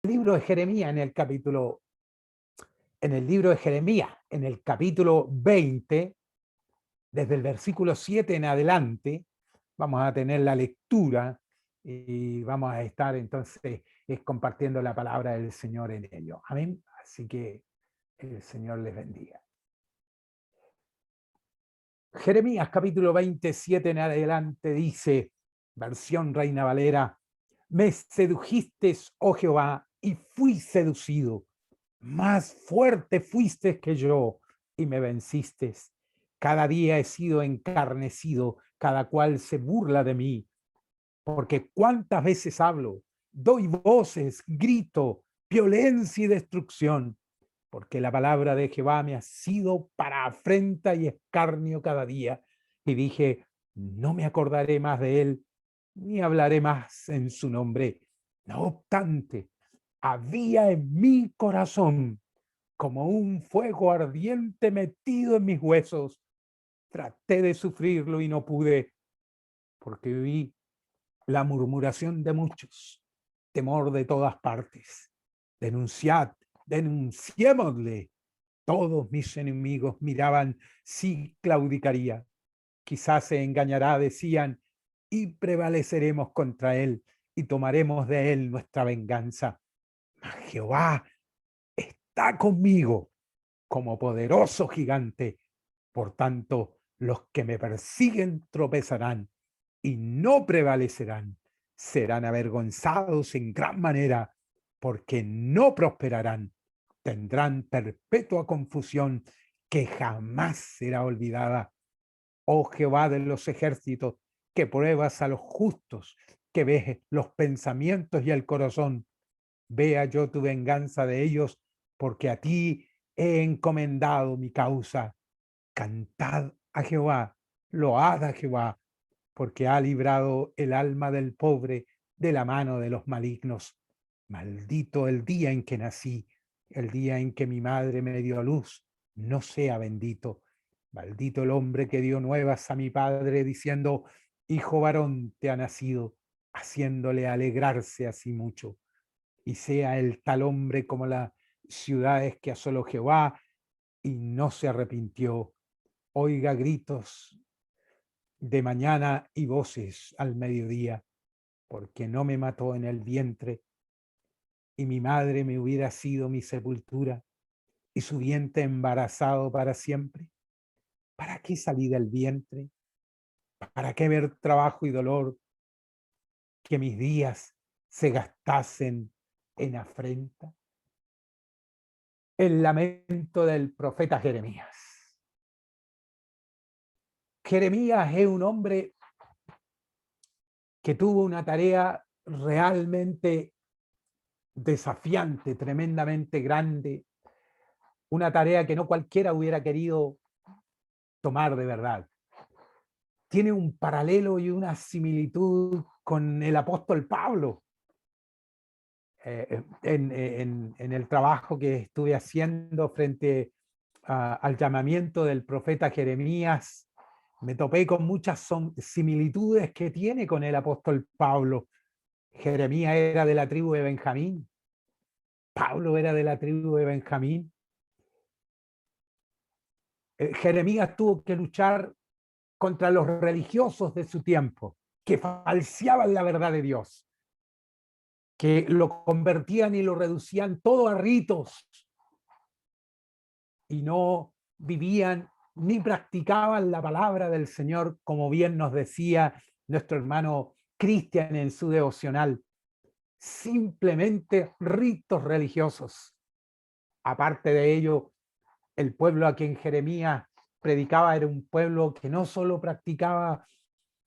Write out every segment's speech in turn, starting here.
libro de Jeremías, en el libro de Jeremías, en el capítulo 20, desde el versículo 7 en adelante, vamos a tener la lectura y vamos a estar entonces compartiendo la palabra del Señor en ello. Amén. Así que el Señor les bendiga. Jeremías capítulo 27 en adelante dice, versión Reina Valera, me sedujiste, oh Jehová, y fui seducido. Más fuerte fuiste que yo y me venciste. Cada día he sido encarnecido, cada cual se burla de mí, porque cuántas veces hablo, doy voces, grito, violencia y destrucción, porque la palabra de Jehová me ha sido para afrenta y escarnio cada día. Y dije, no me acordaré más de él, ni hablaré más en su nombre. No obstante, había en mi corazón como un fuego ardiente metido en mis huesos. Traté de sufrirlo y no pude, porque vi la murmuración de muchos, temor de todas partes. Denunciad, denunciémosle. Todos mis enemigos miraban si claudicaría. Quizás se engañará, decían, y prevaleceremos contra él y tomaremos de él nuestra venganza. Mas Jehová está conmigo como poderoso gigante. Por tanto, los que me persiguen tropezarán y no prevalecerán. Serán avergonzados en gran manera, porque no prosperarán. Tendrán perpetua confusión que jamás será olvidada. Oh Jehová de los ejércitos, que pruebas a los justos, que ves los pensamientos y el corazón. Vea yo tu venganza de ellos, porque a ti he encomendado mi causa. Cantad a Jehová, load a Jehová, porque ha librado el alma del pobre de la mano de los malignos. Maldito el día en que nací, el día en que mi madre me dio a luz, no sea bendito. Maldito el hombre que dio nuevas a mi padre diciendo, hijo varón te ha nacido, haciéndole alegrarse así mucho. Y sea el tal hombre como las ciudades que asoló Jehová y no se arrepintió. Oiga gritos de mañana y voces al mediodía, porque no me mató en el vientre, y mi madre me hubiera sido mi sepultura, y su vientre embarazado para siempre. ¿Para qué salí del vientre? ¿Para qué ver trabajo y dolor? Que mis días se gastasen en afrenta. El lamento del profeta Jeremías. Jeremías es un hombre que tuvo una tarea realmente desafiante, tremendamente grande, una tarea que no cualquiera hubiera querido tomar de verdad. Tiene un paralelo y una similitud con el apóstol Pablo. En el trabajo que estuve haciendo frente al llamamiento del profeta Jeremías, me topé con muchas similitudes que tiene con el apóstol Pablo. Jeremías era de la tribu de Benjamín, Pablo era de la tribu de Benjamín. Jeremías tuvo que luchar contra los religiosos de su tiempo, que falseaban la verdad de Dios, que lo convertían y lo reducían todo a ritos y no vivían ni practicaban la palabra del Señor, como bien nos decía nuestro hermano Cristian en su devocional. Simplemente ritos religiosos. Aparte de ello, el pueblo a quien Jeremías predicaba era un pueblo que no solo practicaba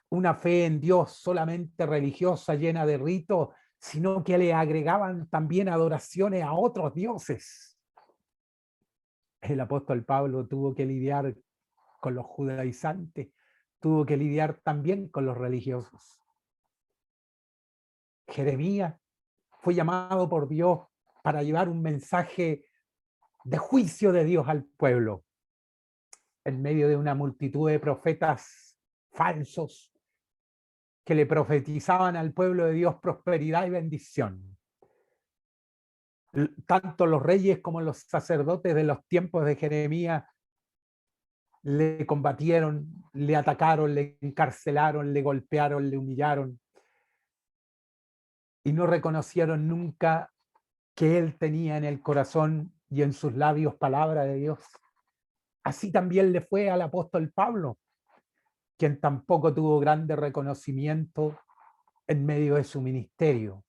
una fe en Dios solamente religiosa, llena de ritos, sino que le agregaban también adoraciones a otros dioses. El apóstol Pablo tuvo que lidiar con los judaizantes, tuvo que lidiar también con los religiosos. Jeremías fue llamado por Dios para llevar un mensaje de juicio de Dios al pueblo, en medio de una multitud de profetas falsos que le profetizaban al pueblo de Dios prosperidad y bendición. Tanto los reyes como los sacerdotes de los tiempos de Jeremías le combatieron, le atacaron, le encarcelaron, le golpearon, le humillaron y no reconocieron nunca que él tenía en el corazón y en sus labios palabra de Dios. Así también le fue al apóstol Pablo, quien tampoco tuvo grande reconocimiento en medio de su ministerio.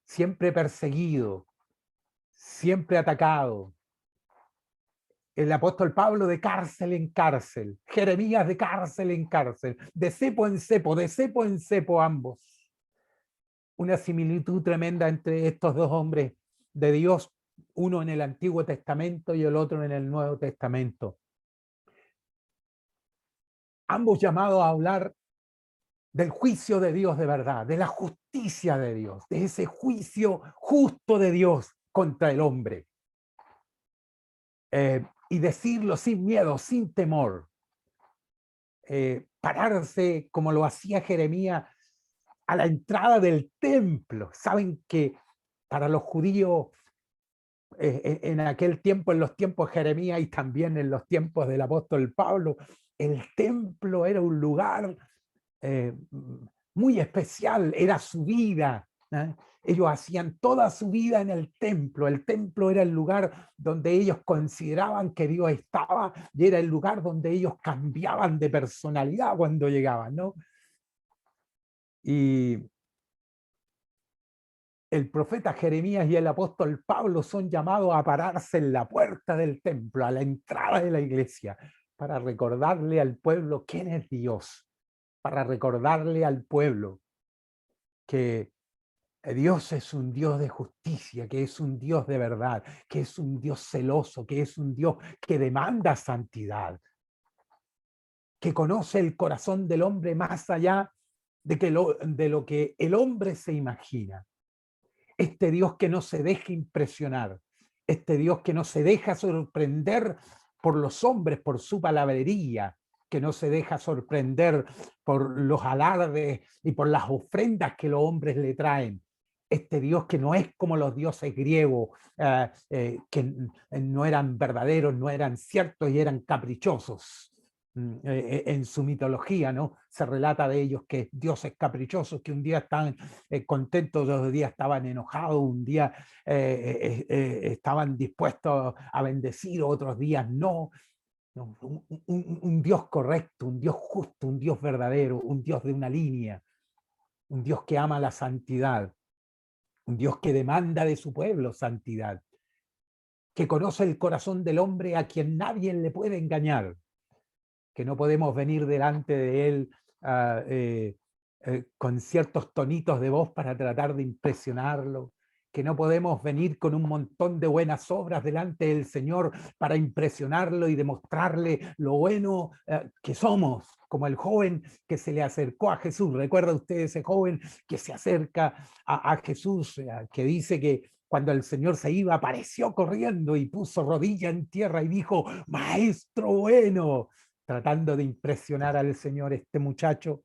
Siempre perseguido, siempre atacado. El apóstol Pablo de cárcel en cárcel, Jeremías de cárcel en cárcel, de cepo en cepo, de cepo en cepo ambos. Una similitud tremenda entre estos dos hombres de Dios, uno en el Antiguo Testamento y el otro en el Nuevo Testamento. Ambos llamados a hablar del juicio de Dios de verdad, de la justicia de Dios, de ese juicio justo de Dios contra el hombre. Y decirlo sin miedo, sin temor. Pararse como lo hacía Jeremías a la entrada del templo. Saben que para los judíos en aquel tiempo, en los tiempos de Jeremías y también en los tiempos del apóstol Pablo, el templo era un lugar muy especial, era su vida. Ellos hacían toda su vida en el templo. El templo era el lugar donde ellos consideraban que Dios estaba y era el lugar donde ellos cambiaban de personalidad cuando llegaban, ¿no? Y el profeta Jeremías y el apóstol Pablo son llamados a pararse en la puerta del templo, a la entrada de la iglesia, para recordarle al pueblo quién es Dios, para recordarle al pueblo que Dios es un Dios de justicia, que es un Dios de verdad, que es un Dios celoso, que es un Dios que demanda santidad, que conoce el corazón del hombre más allá de lo que el hombre se imagina. Este Dios que no se deja impresionar, este Dios que no se deja sorprender por los hombres, por su palabrería, que no se deja sorprender por los alardes y por las ofrendas que los hombres le traen. Este Dios que no es como los dioses griegos, que no eran verdaderos, no eran ciertos y eran caprichosos. En su mitología, ¿no? Se relata de ellos que dioses caprichosos que un día estaban contentos, otros días estaban enojados, un día estaban dispuestos a bendecir, otros días no. No, un Dios correcto, un Dios justo, un Dios verdadero, un Dios de una línea, un Dios que ama la santidad, un Dios que demanda de su pueblo santidad, que conoce el corazón del hombre a quien nadie le puede engañar, que no podemos venir delante de él con ciertos tonitos de voz para tratar de impresionarlo, que no podemos venir con un montón de buenas obras delante del Señor para impresionarlo y demostrarle lo bueno que somos, como el joven que se le acercó a Jesús. ¿Recuerda usted ese joven que se acerca a Jesús, que dice que cuando el Señor se iba, apareció corriendo y puso rodilla en tierra y dijo, Maestro bueno, tratando de impresionar al Señor este muchacho,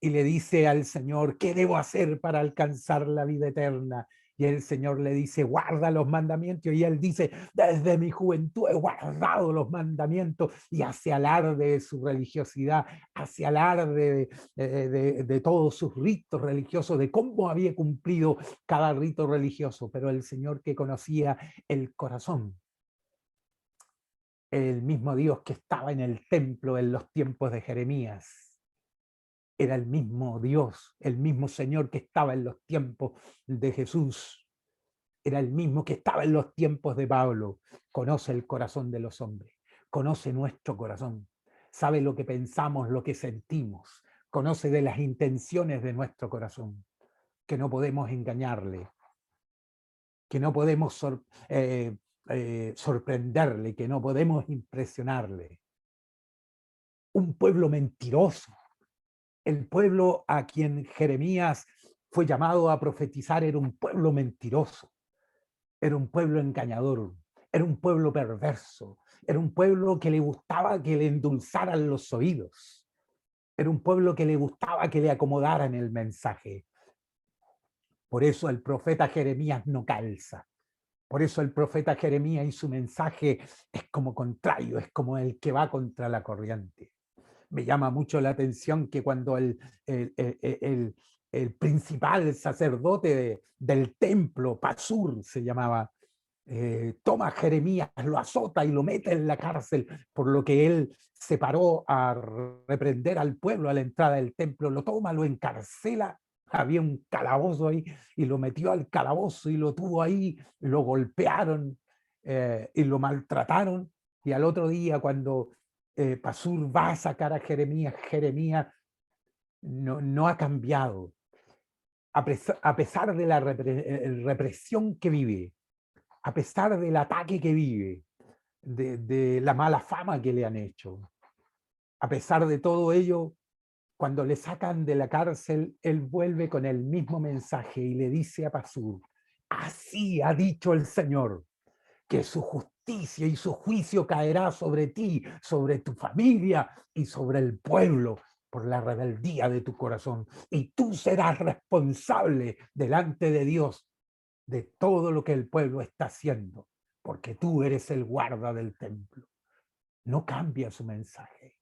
y le dice al Señor, ¿qué debo hacer para alcanzar la vida eterna? Y el Señor le dice, guarda los mandamientos. Y él dice, desde mi juventud he guardado los mandamientos. Y hace alarde de su religiosidad, hace alarde de todos sus ritos religiosos, de cómo había cumplido cada rito religioso. Pero el Señor que conocía el corazón, el mismo Dios que estaba en el templo en los tiempos de Jeremías, era el mismo Dios, el mismo Señor que estaba en los tiempos de Jesús, era el mismo que estaba en los tiempos de Pablo. Conoce el corazón de los hombres, conoce nuestro corazón, sabe lo que pensamos, lo que sentimos, conoce de las intenciones de nuestro corazón, que no podemos engañarle, que no podemos sorprenderle, que no podemos impresionarle. Un pueblo mentiroso. El pueblo a quien Jeremías fue llamado a profetizar era un pueblo mentiroso, era un pueblo engañador, era un pueblo perverso, era un pueblo que le gustaba que le endulzaran los oídos, era un pueblo que le gustaba que le acomodaran el mensaje. Por eso el profeta Jeremías no calza. Por eso el profeta Jeremías y su mensaje es como contrario, es como el que va contra la corriente. Me llama mucho la atención que cuando el, el- el- el principal sacerdote del templo, Pasur se llamaba, toma a Jeremías, lo azota y lo mete en la cárcel, por lo que él se paró a reprender al pueblo a la entrada del templo, lo toma, lo encarcela, había un calabozo ahí, y lo metió al calabozo y lo tuvo ahí, lo golpearon y lo maltrataron, y al otro día cuando Pasur va a sacar a Jeremías, Jeremías no ha cambiado, a pesar de la represión que vive, a pesar del ataque que vive, de la mala fama que le han hecho. A pesar de todo ello, cuando le sacan de la cárcel, él vuelve con el mismo mensaje y le dice a Pasur, así ha dicho el Señor, que su justicia y su juicio caerá sobre ti, sobre tu familia y sobre el pueblo por la rebeldía de tu corazón. Y tú serás responsable delante de Dios de todo lo que el pueblo está haciendo, porque tú eres el guarda del templo. No cambia su mensaje.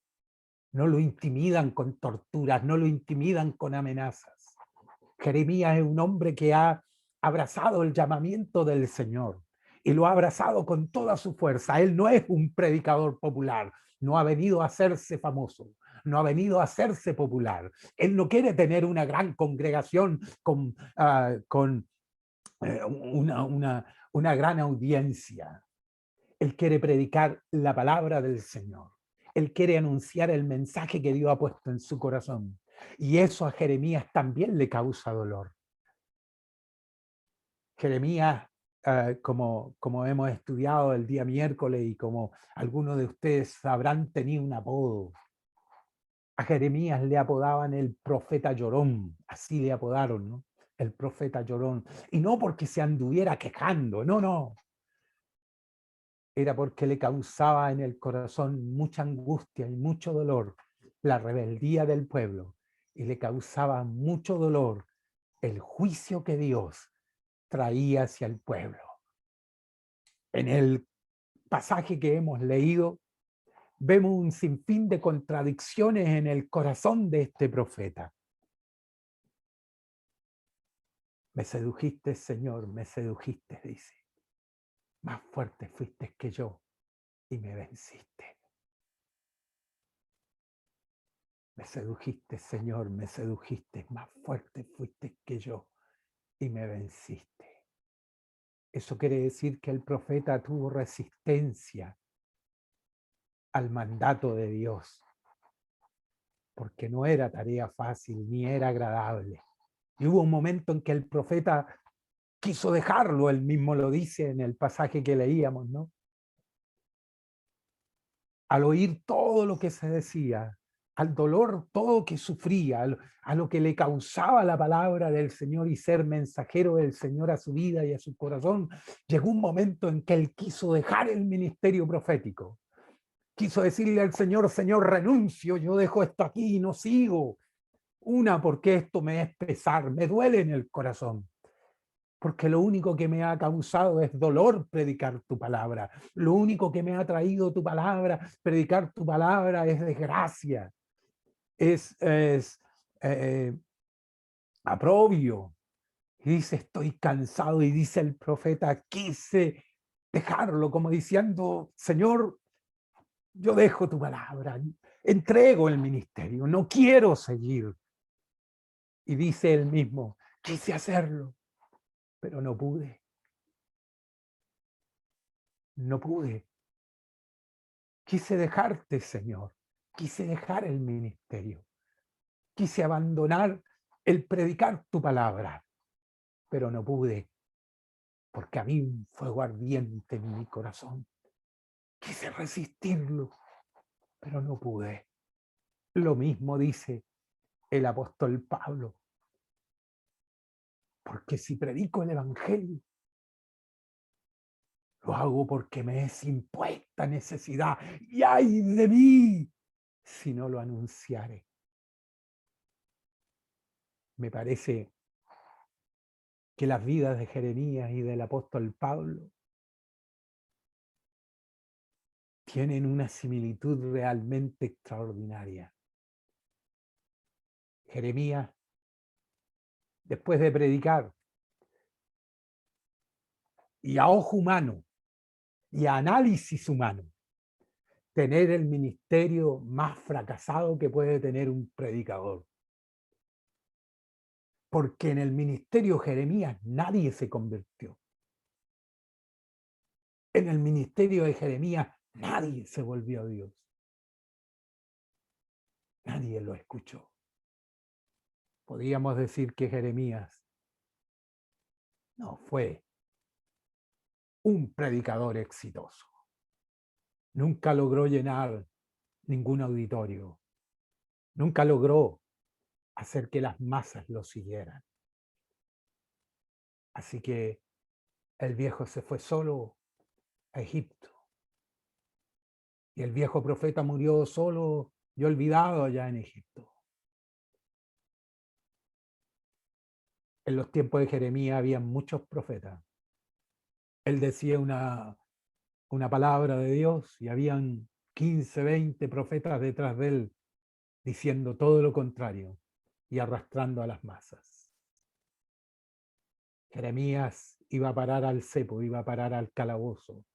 No lo intimidan con torturas, no lo intimidan con amenazas. Jeremías es un hombre que ha abrazado el llamamiento del Señor y lo ha abrazado con toda su fuerza. Él no es un predicador popular, no ha venido a hacerse famoso, no ha venido a hacerse popular. Él no quiere tener una gran congregación con una gran audiencia. Él quiere predicar la palabra del Señor. Él quiere anunciar el mensaje que Dios ha puesto en su corazón. Y eso a Jeremías también le causa dolor. Jeremías, como hemos estudiado el día miércoles y como algunos de ustedes sabrán, tenía un apodo. A Jeremías le apodaban el profeta llorón, así le apodaron, ¿no? El profeta llorón. Y no porque se anduviera quejando, no. Era porque le causaba en el corazón mucha angustia y mucho dolor la rebeldía del pueblo, y le causaba mucho dolor el juicio que Dios traía hacia el pueblo. En el pasaje que hemos leído, vemos un sinfín de contradicciones en el corazón de este profeta. Me sedujiste, Señor, me sedujiste, dice. Más fuerte fuiste que yo y me venciste. Me sedujiste, Señor, me sedujiste, más fuerte fuiste que yo y me venciste. Eso quiere decir que el profeta tuvo resistencia al mandato de Dios, porque no era tarea fácil ni era agradable. Y hubo un momento en que el profeta quiso dejarlo, él mismo lo dice en el pasaje que leíamos, ¿no? Al oír todo lo que se decía, al dolor todo que sufría, a lo que le causaba la palabra del Señor y ser mensajero del Señor a su vida y a su corazón, llegó un momento en que él quiso dejar el ministerio profético. Quiso decirle al Señor, Señor, renuncio, yo dejo esto aquí y no sigo. Una, porque esto me es pesar, me duele en el corazón. Porque lo único que me ha causado es dolor predicar tu palabra. Lo único que me ha traído tu palabra, predicar tu palabra, es desgracia, es aprobio. Y dice, estoy cansado, y dice el profeta, quise dejarlo, como diciendo, Señor, yo dejo tu palabra, entrego el ministerio, no quiero seguir. Y dice él mismo, quise hacerlo, pero no pude. No pude. Quise dejarte, Señor. Quise dejar el ministerio. Quise abandonar el predicar tu palabra, pero no pude, porque había un fuego ardiente en mi corazón. Quise resistirlo, pero no pude. Lo mismo dice el apóstol Pablo, porque si predico el evangelio, lo hago porque me es impuesta necesidad, y ay de mí si no lo anunciare. Me parece que las vidas de Jeremías y del apóstol Pablo tienen una similitud realmente extraordinaria. Jeremías, después de predicar, y a ojo humano, y a análisis humano, tener el ministerio más fracasado que puede tener un predicador. Porque en el ministerio Jeremías nadie se convirtió. En el ministerio de Jeremías nadie se volvió a Dios. Nadie lo escuchó. Podríamos decir que Jeremías no fue un predicador exitoso. Nunca logró llenar ningún auditorio. Nunca logró hacer que las masas lo siguieran. Así que el viejo se fue solo a Egipto. Y el viejo profeta murió solo y olvidado allá en Egipto. En los tiempos de Jeremías había muchos profetas. Él decía una palabra de Dios y habían 15, 20 profetas detrás de él diciendo todo lo contrario y arrastrando a las masas. Jeremías iba a parar al cepo, iba a parar al calabozo.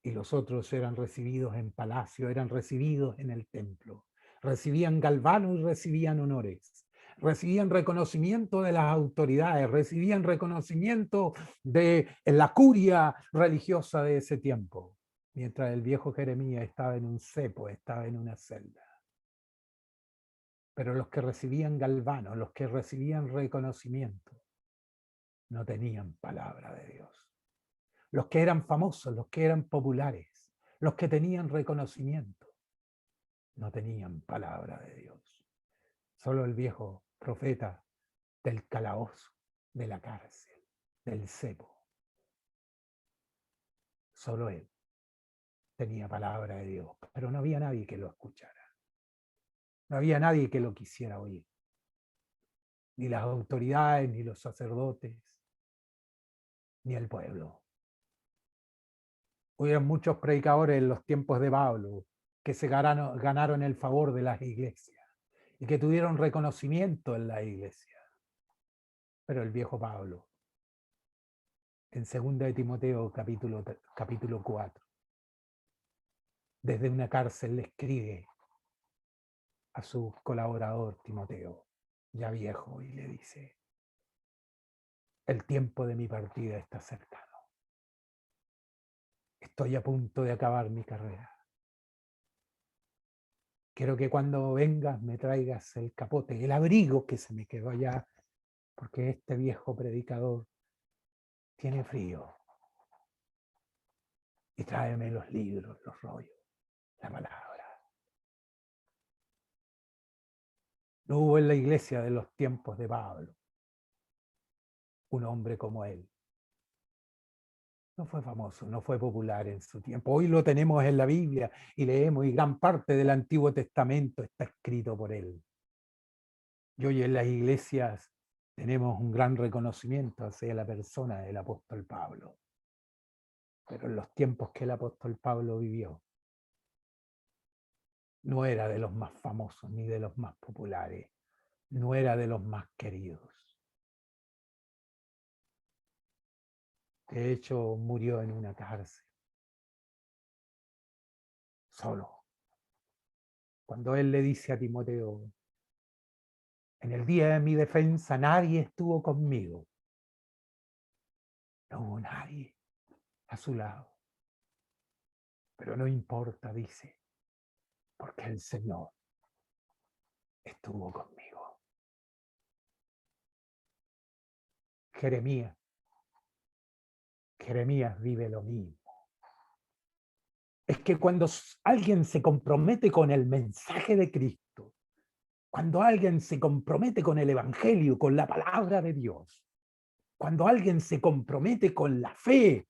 Y los otros eran recibidos en palacio, eran recibidos en el templo. Recibían galvanos y recibían honores. Recibían reconocimiento de las autoridades, recibían reconocimiento de la curia religiosa de ese tiempo. Mientras el viejo Jeremías estaba en un cepo, estaba en una celda. Pero los que recibían galvanos, los que recibían reconocimiento, no tenían palabra de Dios. Los que eran famosos, los que eran populares, los que tenían reconocimiento, no tenían palabra de Dios. Solo el viejo profeta del calabozo, de la cárcel, del cepo. Solo él tenía palabra de Dios, pero no había nadie que lo escuchara. No había nadie que lo quisiera oír. Ni las autoridades, ni los sacerdotes, ni el pueblo. Hubieron muchos predicadores en los tiempos de Pablo que se ganaron el favor de las iglesias y que tuvieron reconocimiento en la iglesia. Pero el viejo Pablo, en 2 de Timoteo capítulo 4, desde una cárcel le escribe a su colaborador Timoteo, ya viejo, y le dice: el tiempo de mi partida está cercano. Estoy a punto de acabar mi carrera. Quiero que cuando vengas me traigas el capote, el abrigo que se me quedó allá, porque este viejo predicador tiene frío. Y tráeme los libros, los rollos, la palabra. No hubo en la iglesia de los tiempos de Pablo un hombre como él. No fue famoso, no fue popular en su tiempo. Hoy lo tenemos en la Biblia y leemos, y gran parte del Antiguo Testamento está escrito por él. Y hoy en las iglesias tenemos un gran reconocimiento hacia la persona del apóstol Pablo. Pero en los tiempos que el apóstol Pablo vivió, no era de los más famosos ni de los más populares, no era de los más queridos. De hecho, murió en una cárcel, solo. Cuando él le dice a Timoteo: en el día de mi defensa nadie estuvo conmigo. No hubo nadie a su lado. Pero no importa, dice, porque el Señor estuvo conmigo. Jeremías vive lo mismo. Es que cuando alguien se compromete con el mensaje de Cristo, cuando alguien se compromete con el Evangelio, con la palabra de Dios, cuando alguien se compromete con la fe,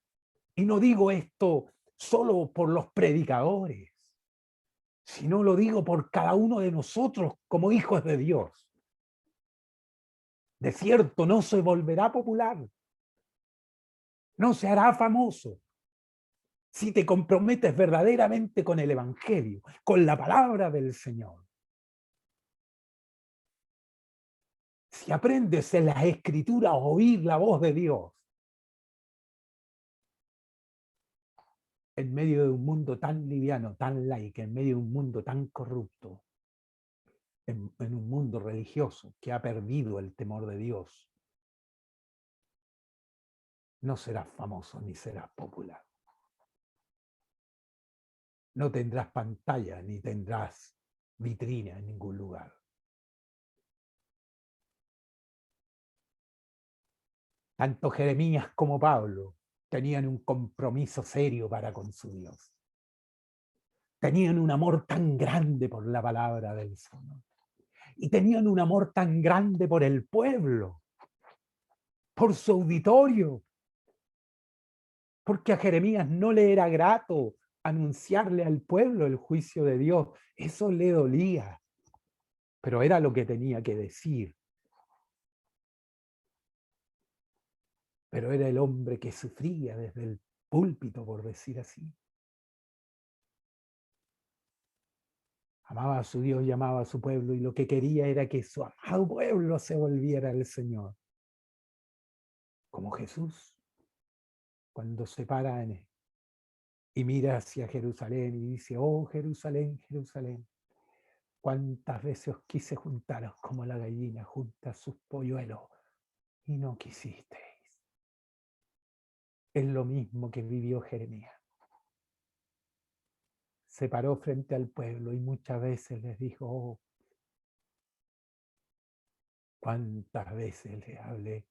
y no digo esto solo por los predicadores, sino lo digo por cada uno de nosotros como hijos de Dios. De cierto, no se volverá popular, no se hará famoso. Si te comprometes verdaderamente con el Evangelio, con la palabra del Señor. Si aprendes en las Escrituras a oír la voz de Dios, en medio de un mundo tan liviano, tan laico, en medio de un mundo tan corrupto, en un mundo religioso que ha perdido el temor de Dios, no serás famoso ni serás popular. No tendrás pantalla ni tendrás vitrina en ningún lugar. Tanto Jeremías como Pablo tenían un compromiso serio para con su Dios. Tenían un amor tan grande por la palabra del Señor. Y tenían un amor tan grande por el pueblo, por su auditorio, porque a Jeremías no le era grato anunciarle al pueblo el juicio de Dios. Eso le dolía, pero era lo que tenía que decir. Pero era el hombre que sufría desde el púlpito, por decir así. Amaba a su Dios y amaba a su pueblo, y lo que quería era que su amado pueblo se volviera al Señor. Como Jesús, cuando se para y mira hacia Jerusalén y dice: oh Jerusalén, Jerusalén, cuántas veces os quise juntaros como la gallina junta sus polluelos y no quisisteis. Es lo mismo que vivió Jeremías. Se paró frente al pueblo y muchas veces les dijo: oh, cuántas veces les hablé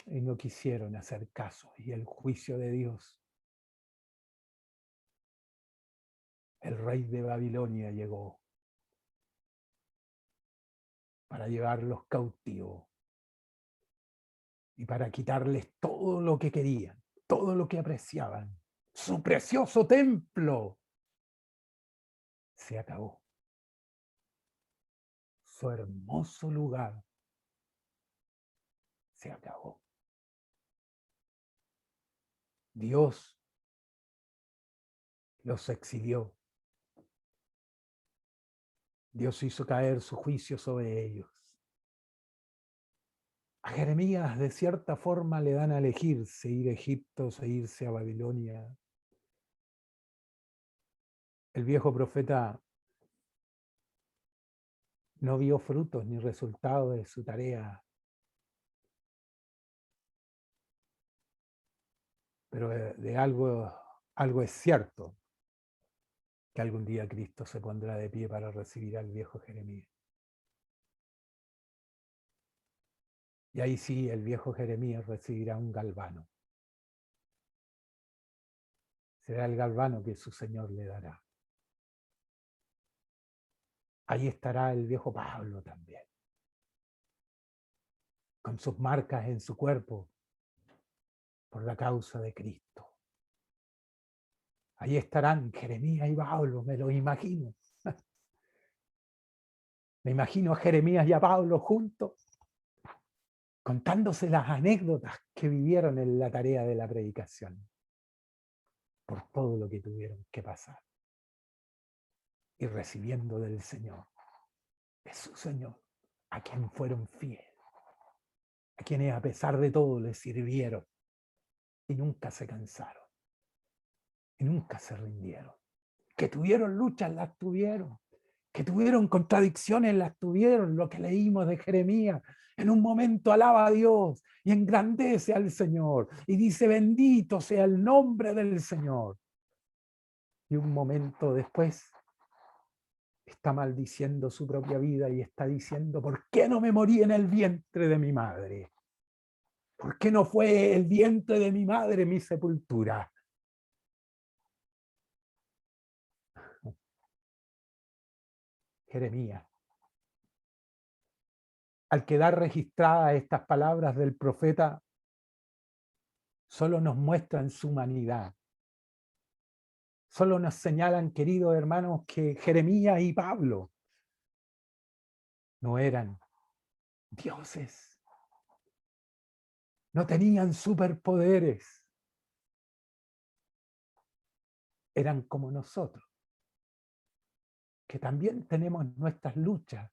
y no quisieron hacer caso, y el juicio de Dios. El rey de Babilonia llegó para llevarlos cautivos y para quitarles todo lo que querían, todo lo que apreciaban. Su precioso templo se acabó. Su hermoso lugar se acabó. Dios los exilió. Dios hizo caer su juicio sobre ellos. A Jeremías, de cierta forma, le dan a elegir si ir a Egipto o irse a Babilonia. El viejo profeta no vio frutos ni resultados de su tarea, pero de algo es cierto, que algún día Cristo se pondrá de pie para recibir al viejo Jeremías. Y ahí sí, el viejo Jeremías recibirá un galvano. Será el galvano que su Señor le dará. Ahí estará el viejo Pablo también, con sus marcas en su cuerpo por la causa de Cristo. Ahí estarán Jeremías y Pablo, me lo imagino. Me imagino a Jeremías y a Pablo juntos, contándose las anécdotas que vivieron en la tarea de la predicación, por todo lo que tuvieron que pasar, y recibiendo del Señor, de su Señor, a quien fueron fieles, a quienes a pesar de todo les sirvieron y nunca se cansaron, y nunca se rindieron. Que tuvieron luchas, las tuvieron. Que tuvieron contradicciones, las tuvieron. Lo que leímos de Jeremías, en un momento alaba a Dios y engrandece al Señor y dice: bendito sea el nombre del Señor. Y un momento después está maldiciendo su propia vida y está diciendo: ¿por qué no me morí en el vientre de mi madre? ¿Por qué no fue el vientre de mi madre mi sepultura? Jeremías, al quedar registradas estas palabras del profeta, solo nos muestran su humanidad. Solo nos señalan, queridos hermanos, que Jeremías y Pablo no eran dioses. No tenían superpoderes. Eran como nosotros, que también tenemos nuestras luchas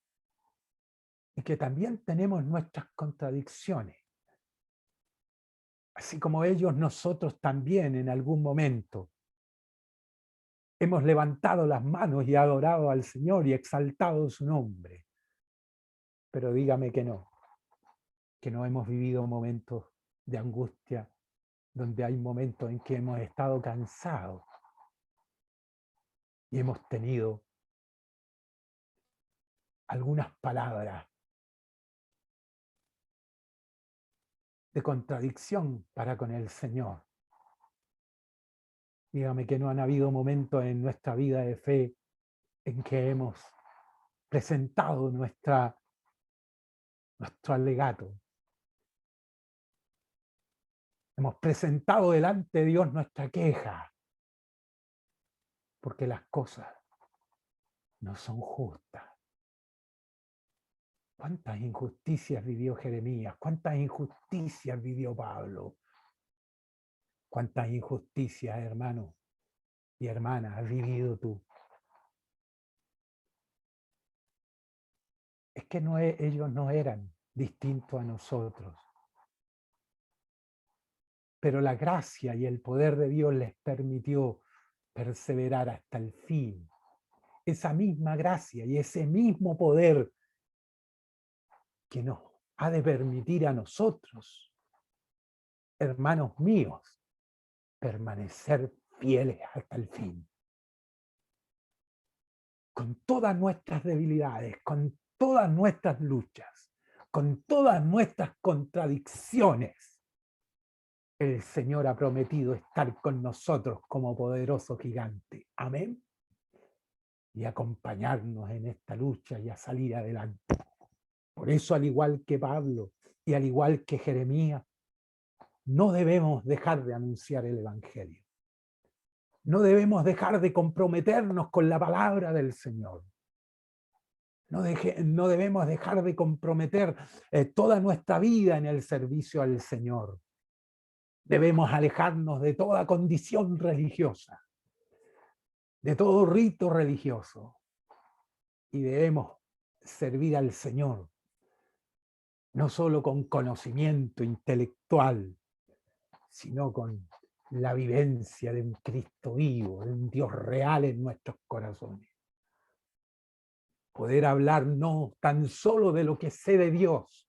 y que también tenemos nuestras contradicciones. Así como ellos, nosotros también en algún momento hemos levantado las manos y adorado al Señor y exaltado su nombre. Pero dígame que no hemos vivido momentos de angustia, donde hay momentos en que hemos estado cansados y hemos tenido algunas palabras de contradicción para con el Señor. Dígame que no han habido momentos en nuestra vida de fe en que hemos presentado nuestro alegato. Hemos presentado delante de Dios nuestra queja, porque las cosas no son justas. ¿Cuántas injusticias vivió Jeremías? ¿Cuántas injusticias vivió Pablo? ¿Cuántas injusticias, hermano y hermana, has vivido tú? Es que ellos no eran distintos a nosotros. Pero la gracia y el poder de Dios les permitió perseverar hasta el fin. Esa misma gracia y ese mismo poder que nos ha de permitir a nosotros, hermanos míos, permanecer fieles hasta el fin. Con todas nuestras debilidades, con todas nuestras luchas, con todas nuestras contradicciones, el Señor ha prometido estar con nosotros como poderoso gigante. Amén. Y acompañarnos en esta lucha y a salir adelante. Por eso, al igual que Pablo y al igual que Jeremías, no debemos dejar de anunciar el Evangelio. No debemos dejar de comprometernos con la palabra del Señor. No debemos dejar de comprometer toda nuestra vida en el servicio al Señor. Debemos alejarnos de toda condición religiosa, de todo rito religioso, y debemos servir al Señor, no solo con conocimiento intelectual, sino con la vivencia de un Cristo vivo, de un Dios real en nuestros corazones. Poder hablar no tan solo de lo que sé de Dios,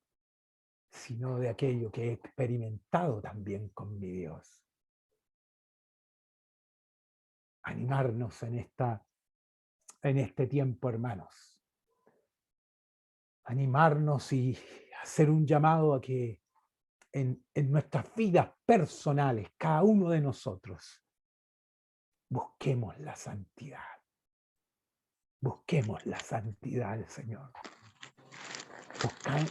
sino de aquello que he experimentado también con mi Dios. Animarnos en este tiempo, hermanos. Animarnos y hacer un llamado a que en nuestras vidas personales, cada uno de nosotros, busquemos la santidad. Busquemos la santidad del Señor.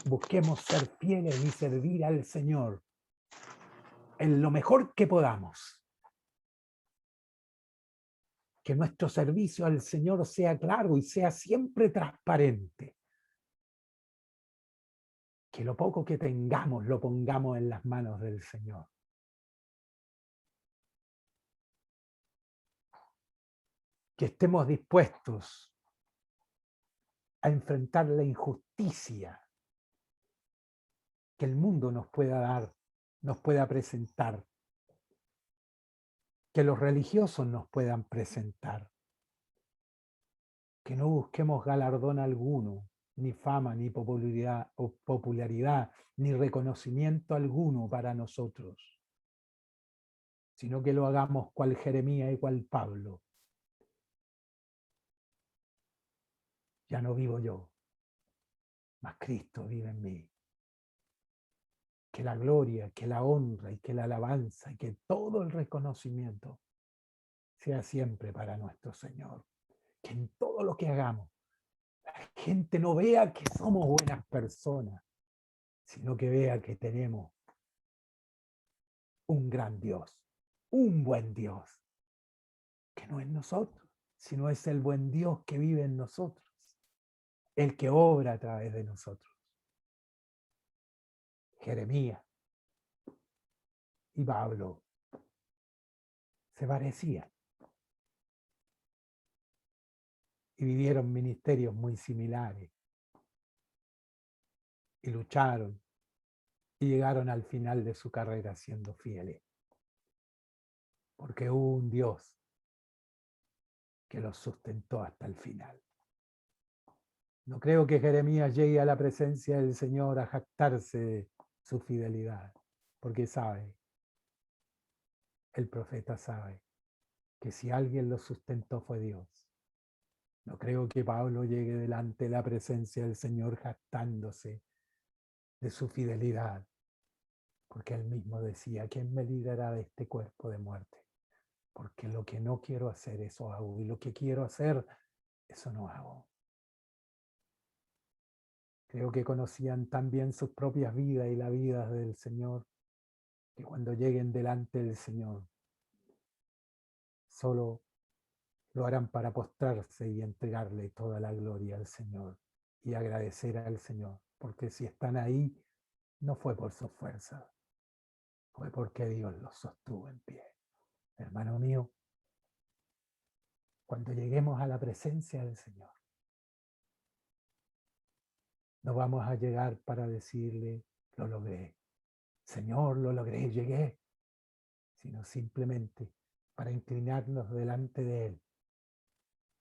Busquemos ser fieles y servir al Señor en lo mejor que podamos. Que nuestro servicio al Señor sea claro y sea siempre transparente. Que lo poco que tengamos lo pongamos en las manos del Señor. Que estemos dispuestos a enfrentar la injusticia que el mundo nos pueda dar, nos pueda presentar, que los religiosos nos puedan presentar, que no busquemos galardón alguno, ni fama, ni popularidad, ni reconocimiento alguno para nosotros, sino que lo hagamos cual Jeremías y cual Pablo. Ya no vivo yo, mas Cristo vive en mí. Que la gloria, que la honra y que la alabanza y que todo el reconocimiento sea siempre para nuestro Señor. Que en todo lo que hagamos, la gente no vea que somos buenas personas, sino que vea que tenemos un gran Dios, un buen Dios, que no es nosotros, sino es el buen Dios que vive en nosotros, el que obra a través de nosotros. Jeremías y Pablo se parecían y vivieron ministerios muy similares y lucharon y llegaron al final de su carrera siendo fieles, porque hubo un Dios que los sustentó hasta el final. No creo que Jeremías llegue a la presencia del Señor a jactarse de su fidelidad, porque sabe, el profeta sabe, que si alguien lo sustentó fue Dios. No creo que Pablo llegue delante de la presencia del Señor jactándose de su fidelidad, porque él mismo decía, ¿quién me librará de este cuerpo de muerte? Porque lo que no quiero hacer, eso hago, y lo que quiero hacer, eso no hago. Creo que conocían tan bien sus propias vidas y la vida del Señor, que cuando lleguen delante del Señor, solo lo harán para postrarse y entregarle toda la gloria al Señor y agradecer al Señor, porque si están ahí, no fue por su fuerza, fue porque Dios los sostuvo en pie. Hermano mío, cuando lleguemos a la presencia del Señor, no vamos a llegar para decirle, lo logré, Señor, lo logré, llegué, sino simplemente para inclinarnos delante de Él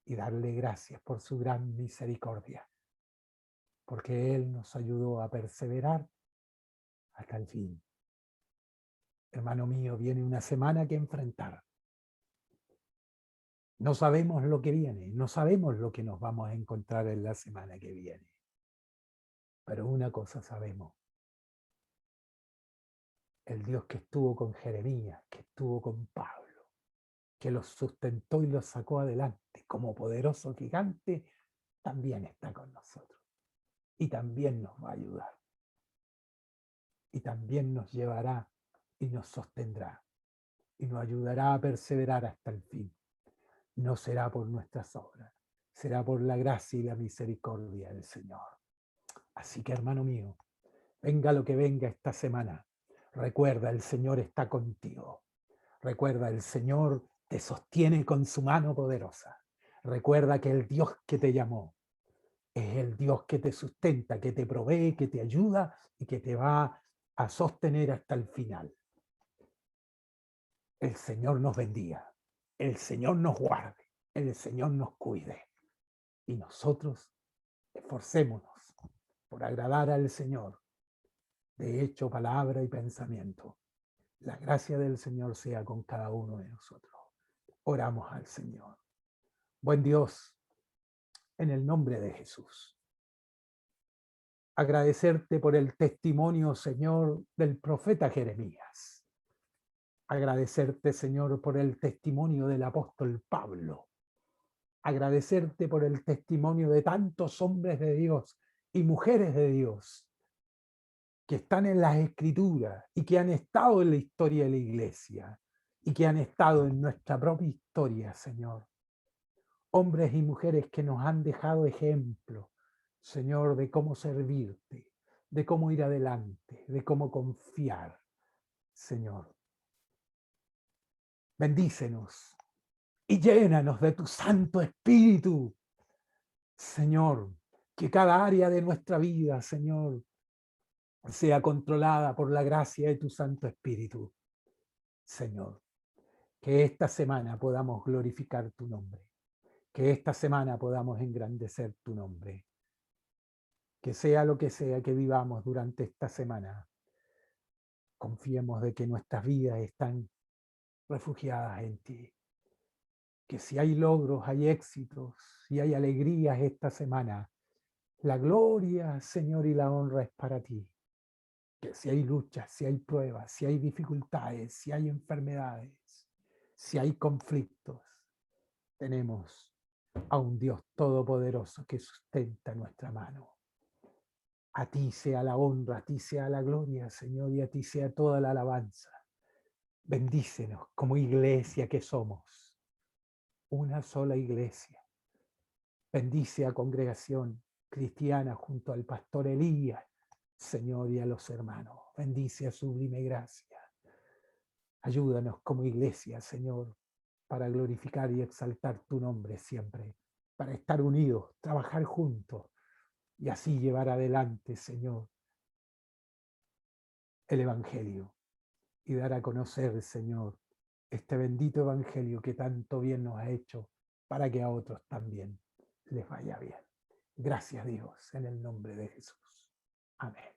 y darle gracias por su gran misericordia, porque Él nos ayudó a perseverar hasta el fin. Hermano mío, viene una semana que enfrentar. No sabemos lo que viene, no sabemos lo que nos vamos a encontrar en la semana que viene. Pero una cosa sabemos. El Dios que estuvo con Jeremías, que estuvo con Pablo, que los sustentó y los sacó adelante como poderoso gigante, también está con nosotros. Y también nos va a ayudar. Y también nos llevará y nos sostendrá. Y nos ayudará a perseverar hasta el fin. No será por nuestras obras, será por la gracia y la misericordia del Señor. Así que, hermano mío, venga lo que venga esta semana, recuerda, el Señor está contigo. Recuerda, el Señor te sostiene con su mano poderosa. Recuerda que el Dios que te llamó es el Dios que te sustenta, que te provee, que te ayuda y que te va a sostener hasta el final. El Señor nos bendiga, el Señor nos guarde, el Señor nos cuide. Y nosotros esforcémonos por agradar al Señor, de hecho, palabra y pensamiento. La gracia del Señor sea con cada uno de nosotros. Oramos al Señor. Buen Dios, en el nombre de Jesús, agradecerte por el testimonio, Señor, del profeta Jeremías. Agradecerte, Señor, por el testimonio del apóstol Pablo. Agradecerte por el testimonio de tantos hombres de Dios y mujeres de Dios que están en las Escrituras y que han estado en la historia de la iglesia y que han estado en nuestra propia historia, Señor. Hombres y mujeres que nos han dejado ejemplo, Señor, de cómo servirte, de cómo ir adelante, de cómo confiar, Señor. Bendícenos y llénanos de tu Santo Espíritu, Señor, que cada área de nuestra vida, Señor, sea controlada por la gracia de tu Santo Espíritu, Señor. Que esta semana podamos glorificar tu nombre, que esta semana podamos engrandecer tu nombre. Que sea lo que sea que vivamos durante esta semana, confiemos de que nuestras vidas están refugiadas en ti. Que si hay logros, hay éxitos, si hay alegrías esta semana, la gloria, Señor, y la honra es para ti. Que si hay luchas, si hay pruebas, si hay dificultades, si hay enfermedades, si hay conflictos, tenemos a un Dios todopoderoso que sustenta nuestra mano. A ti sea la honra, a ti sea la gloria, Señor, y a ti sea toda la alabanza. Bendícenos como iglesia que somos, una sola iglesia. Bendice a Congregación Cristiana junto al pastor Elías Señor, y a los hermanos. Bendice a sublime gracia. Ayúdanos como iglesia, Señor, para glorificar y exaltar tu nombre siempre, para estar unidos, trabajar juntos y así llevar adelante, Señor, el Evangelio y dar a conocer, Señor, este bendito Evangelio que tanto bien nos ha hecho para que a otros también les vaya bien. Gracias, Dios, en el nombre de Jesús. Amén.